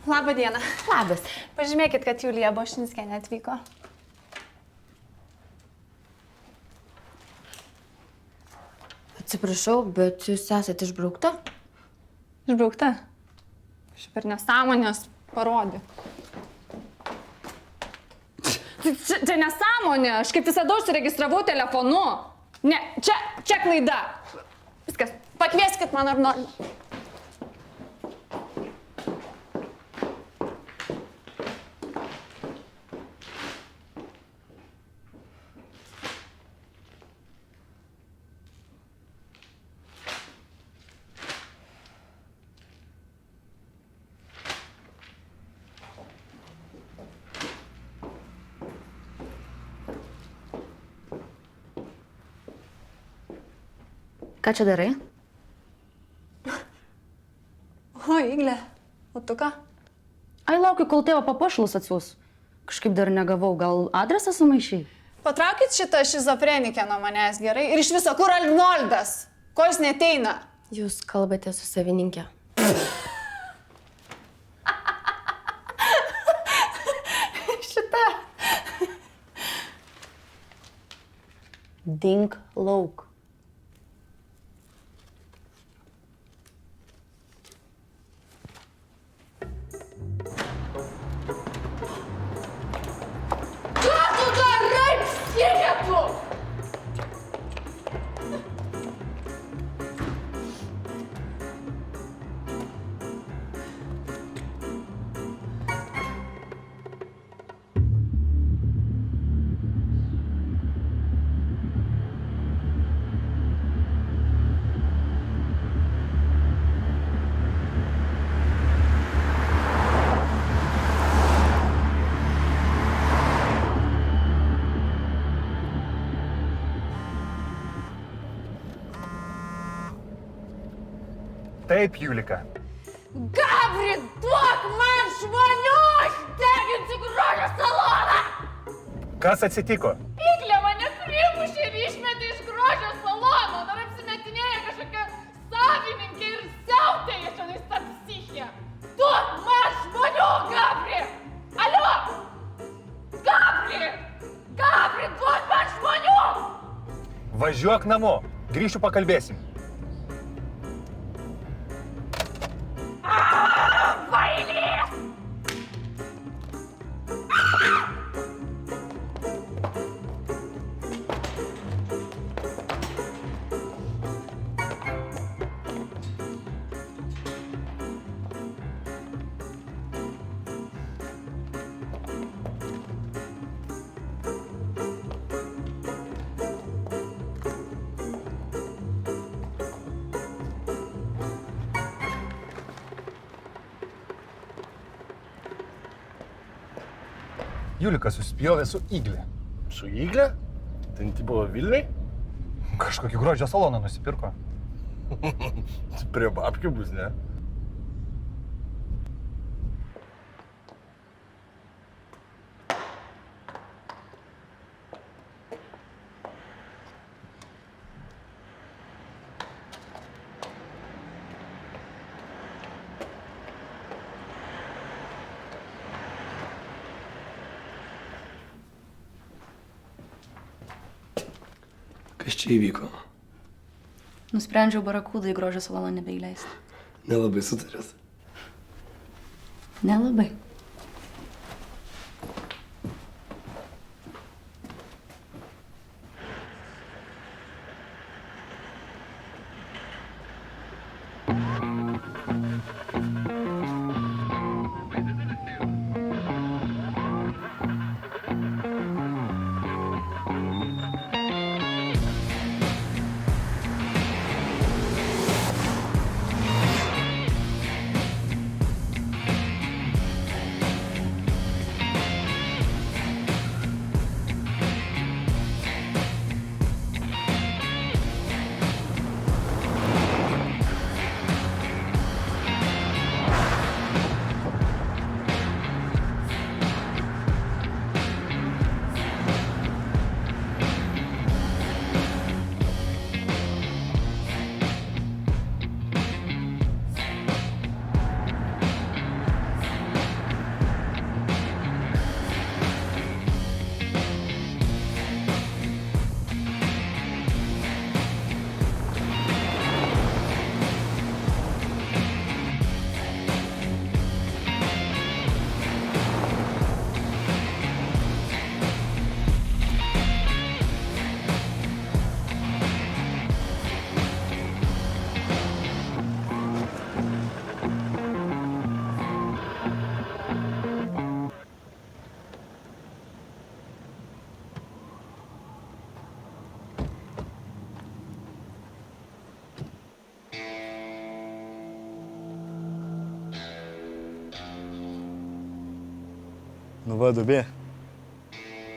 Labą dieną. Labas. Pažymėkit, kad Julija Bošinskienė atvyko. Atsiprašau, bet jūs esate išbraukta? Išbraukta? Aš per nesąmonės parodė. Čia nesąmonė, aš kaip visada užsiregistravau telefonu. Ne, čia klaida. Viskas, pakvieskit man ar nori. Ką čia darai? O, Iglė, o tu ką? Ai, laukiu, kol tėvo papuošalus atsiūs. Kažkaip dar negavau, gal adresą sumaišai? Patraukit šitą šizofrenikę nuo manęs, gerai? Ir iš viso, kur Arnoldas? Ko jis neteina? Jūs kalbate su savininkė. Šitą. Dink lauk. Taip, Julika. Gabri, duok man žmonių, aš deginsiu grožio saloną! Kas atsitiko? Iglė mane primušė ir išmetė iš grožio salono, dar apsimetinėja kažkokia savininkė ir siautėja šiandien tą psichiją. Duok man žmonių, Gabri! Alio! Gabri! Gabri, duok man žmonių! Važiuok namo. Grįšiu pakalbėsim. Bailės! Julika suspjovė su Igle. Su Igle? Ten buvo Vilniui? Kažkokį grožio saloną nusipirko. Prie babkių bus, ne? Kas čia įvyko? Nusprendžiau barakūdą į grožio saloną nebeįleisti. Nelabai sutarėt. Nelabai. Nu va, dubė.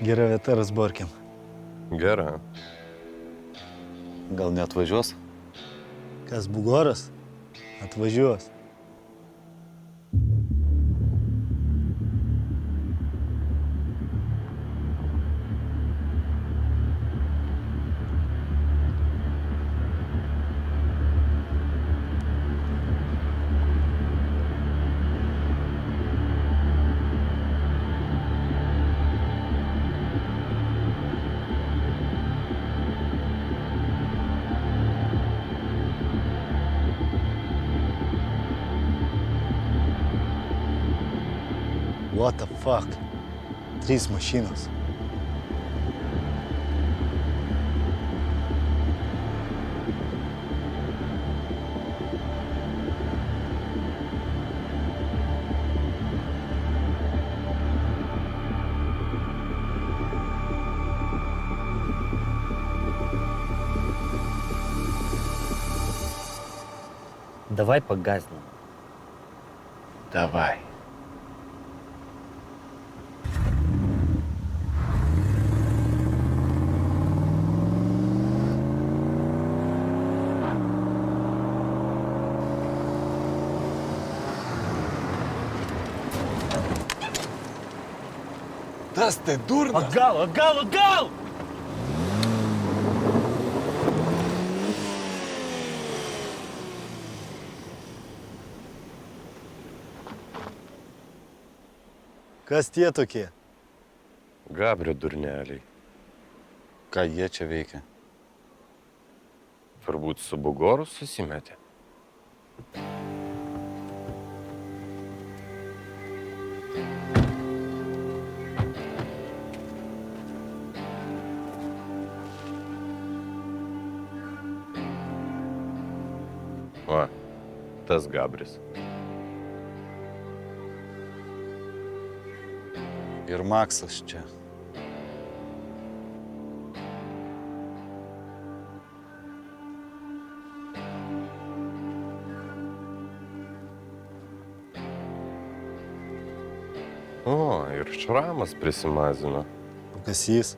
Gera vieta razborkiam. Gera. Gal neatvažiuos? Kas Bugoras? Atvažiuos. What the fuck? 3 mašinos. Давай погаснем. Давай. Tas tai durnas. Atgal, atgal, atgal! Kas tie tokie? Gabrio durneliai. Ką jie čia veikia? Turbūt su Bugoru susimetė. Va, tas Gabris. Ir Maksas čia. O, ir Šramas prisimazino. Kas jis?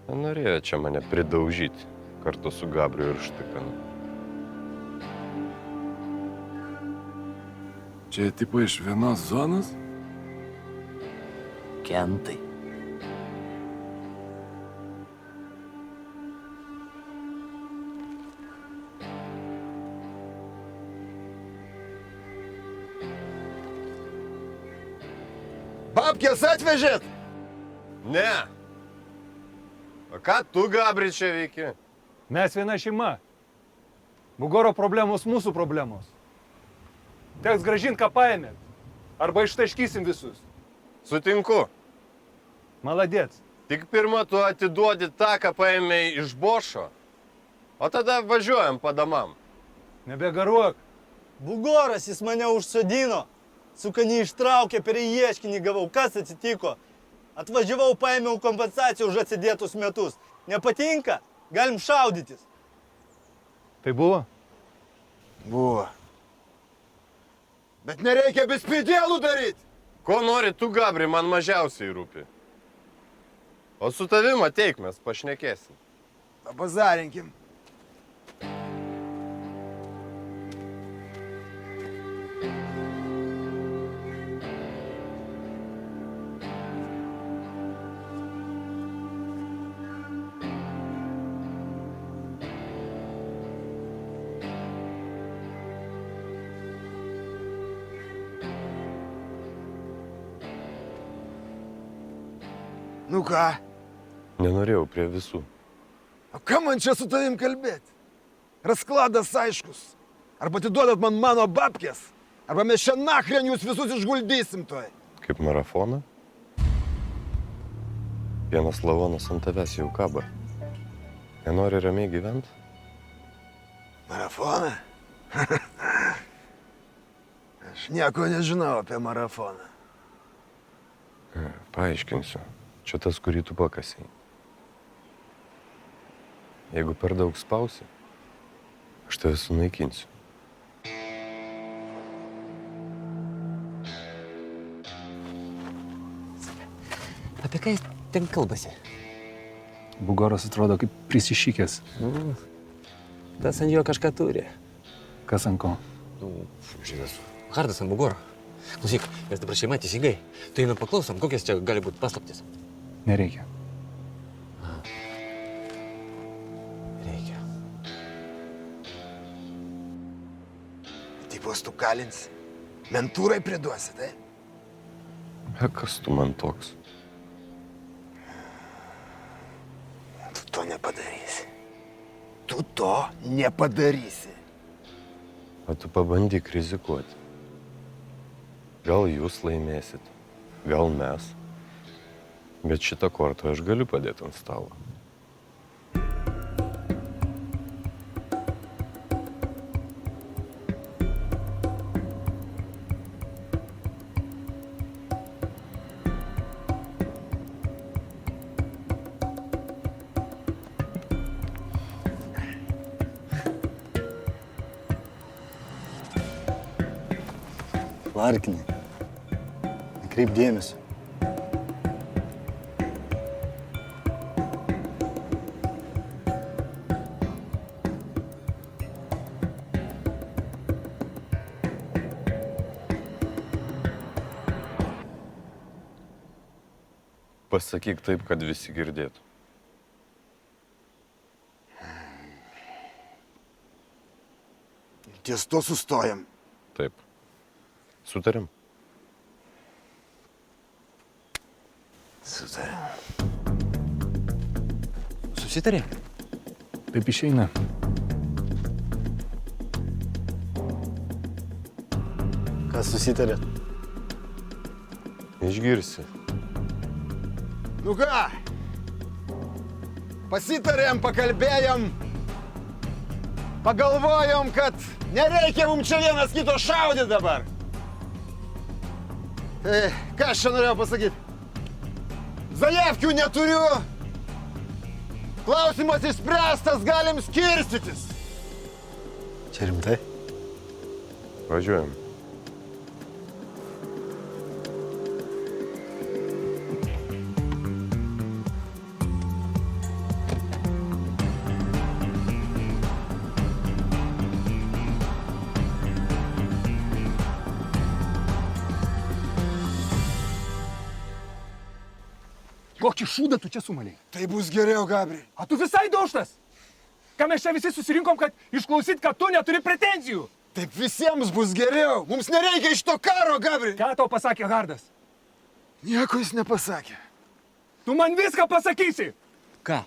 Norėjo čia mane pridaužyti kartu su Gabriu ir Štikanu. Čia tipo iš vienos zonos? Kentai. Babkės atvežėt? Ne. O ką tu, Gabri, čia veiki? Mes viena šeima. Bugoro problemos mūsų problemos. Teks grąžinti, ką paėmėt. Arba ištaškysim visus. Sutinku. Maladėts. Tik pirmą tu atiduodi tą, ką paėmėjai iš Bošo, o tada važiuojam padamam. Nebegaruok. Bugoras, jis mane užsodino. Suka neištraukė, per ieškinį gavau. Kas atsitiko? Atvažiavau, paėmiau kompensaciją už atsidėtus metus. Nepatinka? Galim šaudytis. Tai buvo? Buvo. Bet nereikia bespėdėlų daryti. Ko nori tu, Gabri, man mažiausiai rūpi. O su tavim ateik, mes pašnekėsim. Pabazarinkim. Nu ką? Nenorėjau prie visų. O ką man čia su tavim kalbėti? Raskladas aiškus. Arba atiduodat man mano babkės, arba mes čia nachren jūs visus išguldysim toj. Kaip marafoną? Vienas lavonas ant tavęs jau kaba. Nenori ramiai gyventi? Marafoną? Aš nieko nežinau apie marafoną. Paaiškinsiu. Čia tas, kurį tu pakasiai. Jeigu per daug spausi, aš tave sunaikinsiu. Apie ką jis ten kalbasi? Bugoras atrodo kaip prisišykęs. Tas ant jo kažką turi. Kas ant ko? Žiūrės, Hardas ant Bugoro. Klausyk, mes dabar šeima teisingai. Tai einam paklausom, kokias čia gali būti paslaptis. Nereikia. Reikia. Tipos tu kalins. Mentūrai priduosi, tai? Kas tu man toks? Tu to nepadarysi. Tu to nepadarysi. O tu pabandyk rizikuoti. Gal jūs laimėsit, gal mes. Bet šitą kortą aš galiu padėti ant stalo. Larkinė. Nekreip dėmesio. Pasakyk taip, kad visi girdėtų. Ties to sustojam. Taip. Sutariam? Sutariam. Susitarė? Taip išeina. Kas susitarė? Išgirsi. Nu ką? Pasitarėm, pakalbėjom. Pagalvojom, kad nereikia mums čia vienas kito šaudyti dabar. Ką aš čia norėjau pasakyti? Zajevkių neturiu. Klausimas išspręstas, galim skirstytis. Čia rimtai? Važiuojam. Kokį šūdą tu čia sumanei? Tai bus geriau, Gabri. A tu visai daužtas? Ką mes čia visi susirinkom, kad išklausyt, kad tu neturi pretenzijų? Taip visiems bus geriau. Mums nereikia iš to karo, Gabri. Ką tau pasakė Hardas? Nieko jis nepasakė. Tu man viską pasakysi. Ką?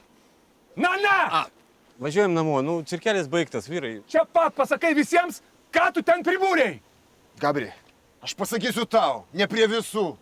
Na! Važiuojam namo, nu, cirkelis baigtas, vyrai. Čia pat pasakai visiems, ką tu ten pribūrei. Gabri, aš pasakysiu tau, ne prie visų.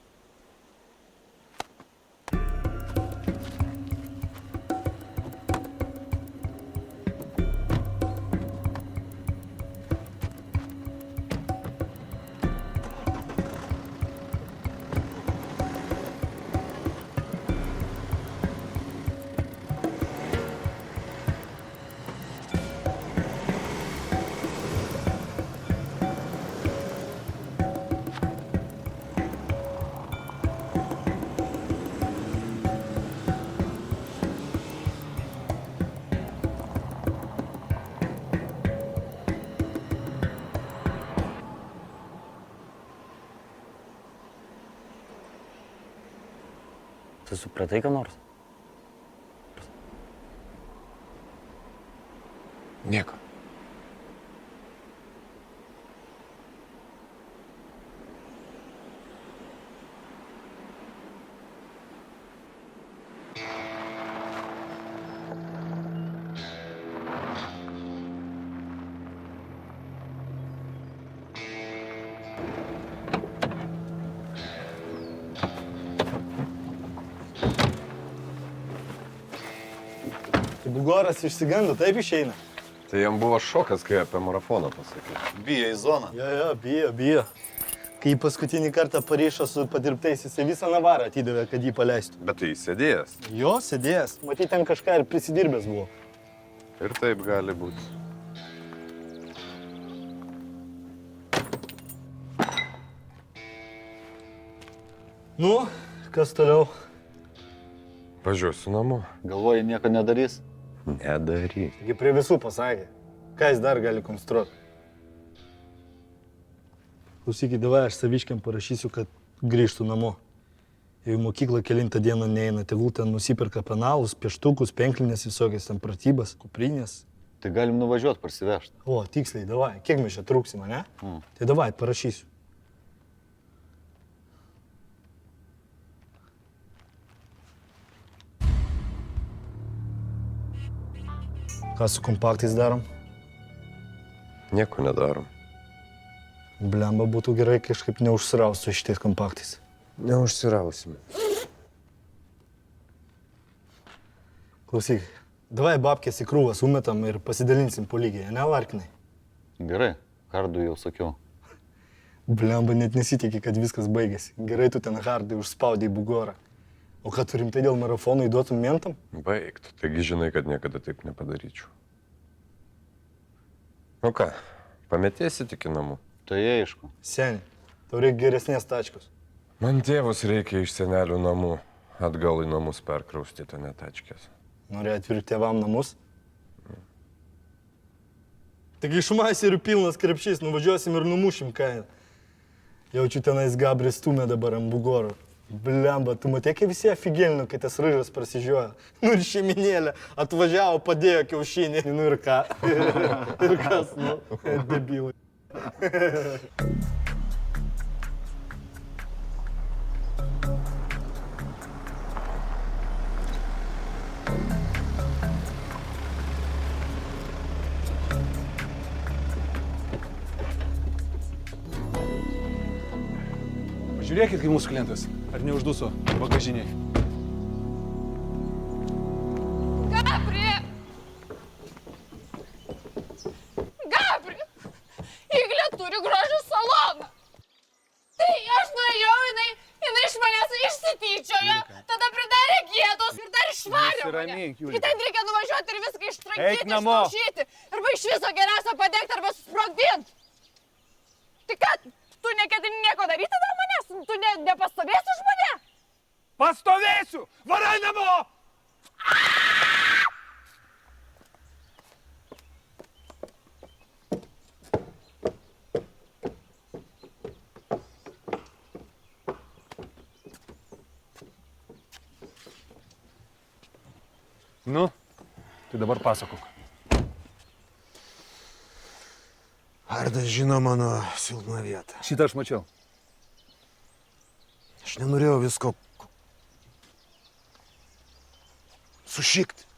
Tu supratai, ką nors? Nieko. Bugoras išsigando, taip išeina. Tai jam buvo šokas, kai apie marafoną pasakė. Bija į zoną. Jo, bijo. Kai jį paskutinį kartą Paryšą su padirbtais, jisai visą Navarą atidavė, kad jį paleistų. Bet tai jis sėdėjęs. Jo, sėdėjęs. Matyt, ten kažką ir prisidirbęs buvo. Ir taip gali būti. Nu, kas toliau? Važiuosiu namo. Galvoji, nieko nedarys? Nedaryk. Taigi prie visų pasakė. Ką jis dar gali konstruoti? Klausykit, davai, aš saviškiam parašysiu, kad grįžtų namo. Jei į mokyklą kelintą dieną neina, tėvų ten nusipirka penalus, pieštukus, penklinės visokias ten pratybas, kuprinės. Tai galim nuvažiuoti, parsivežti. O, tiksliai, davai, kiek mes čia trūksim, ne? Tai davai, parašysiu. Ką su kompaktais darom? Nieko nedarom. Blemba, būtų gerai kažkaip neužsiraus su šitais kompaktais. Neužsirausime. Klausyk, davai babkės į krūvą sumetam ir pasidalinsim po lygiai, ne, Larkinai? Gerai, Hardui jau sakiau. Blemba, net nesitikė, kad viskas baigėsi. Gerai tu ten Hardai užspaudė į Bugorą. O ką tu rimtai dėl marafono įduotum mentam? Baigtų. Taigi žinai, kad niekada taip nepadaryčiau. Nu ką, pametėsi tik į namų? Tai aišku. Seni, tau reikia geresnės tačkos. Man tėvus reikia iš senelių namų. Atgal į namus perkraustyti, ne tačkės. Nori atvirkti tėvam namus? Taigi iš maiserių pilnas krepšys, nuvažiuosim ir numušim kainą. Jaučiu tenais Gabrį stumė dabar ant Bugoro. Blemba, tu matė, kaip visi aфиgelino, kai tas ryžas prasižiojo. Nu ir šeiminėlė atvažiavo, padėjo kiaušinį. Nu ir ką? Ir kas, nu, debilai. Pažiūrėkit, kaip mūsų klientas. Ar neužduso bagažiniai? Gabri! Gabri! Iglė turi gražų saloną. Tai aš nuėjau, jinai iš manęs išsityčiojo, tada pridarė gėdos ir dar išvarė mane. Nusiramink, Julija. Ir ten reikia nuvažiuoti ir viską ištrankyti, Eik namo. išlaužyti. Arba iš viso geriausia padegti arba susprogdinti. Tai ką, tu neketini nieko daryti dėl manęs? Tu nepastovėsi už mane? Pastovėsiu! Varai namo! Nu, tai dabar pasakok. Ardas žino mano silpną vietą. Šitą aš mačiau. Aš nenorėjau visko sušikti.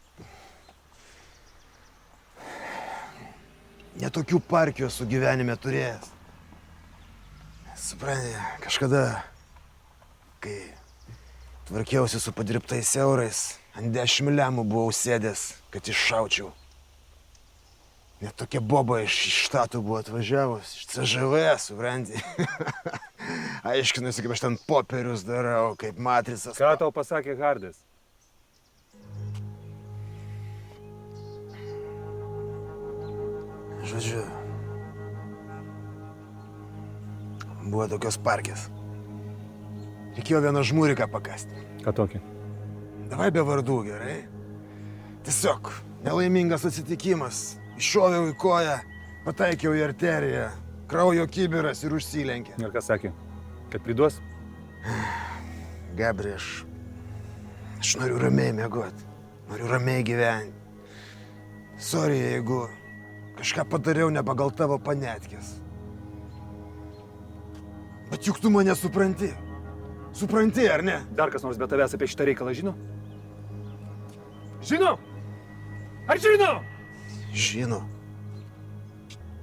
Netokių partijų esu gyvenime turėjęs. Supranti, kažkada, kai tvarkiausi su padirbtais eurais, ant 10 lemų buvau sėdęs, kad iššaučiau. Net tokia boba iš štatų buvo atvažiavus, iš CŽV, supranti. Aiškinusi, kaip aš ten popierius darau, kaip matricas. Ką tau pasakė Hardas? Žodžiu, buvo tokios parkės. Reikėjo vieną žmūriką pakasti. Ką tokį? Davai be vardų, gerai? Tiesiog nelaimingas atsitikimas. Iššoviau į koją, pataikiau į arteriją, kraujo kibiras ir užsilenkė. Ir ką sakė? Kad priduos? Gabri, aš noriu ramiai miegoti, noriu ramiai gyventi. Sorry, jeigu kažką padariau ne pagal tavo panetkės. Bet juk tu mane supranti. Supranti, ar ne? Dar kas nors be tavęs apie šitą reikalą žino? Žino? Ar žino? Žino.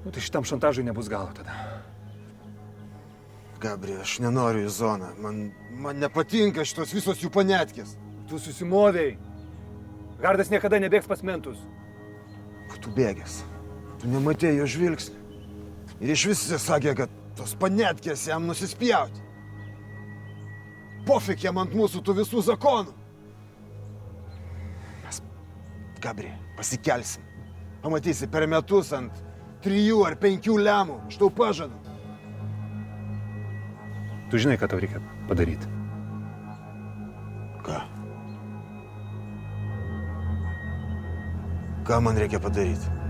Nu tai šitam šantažui nebus galo tada. Gabri, aš nenoriu į zoną. Man nepatinka šitos visos jų panetkės. Tu susimovėjai. Hardas niekada nebėgs pas mentus. Tu bėgęs. Tu nematėjai jo žvilgsnį. Ir iš visi sakė, kad tos panetkės jam nusispjauti. Pofik jam ant mūsų tų visų zakonų. Mes, Gabri, pasikelsim. Pamatysi per metus ant 3 ar 5 lemų. Aš tau pažadu. Tu žinai, ką tau reikia padaryti. Ką? Ką man reikia padaryti?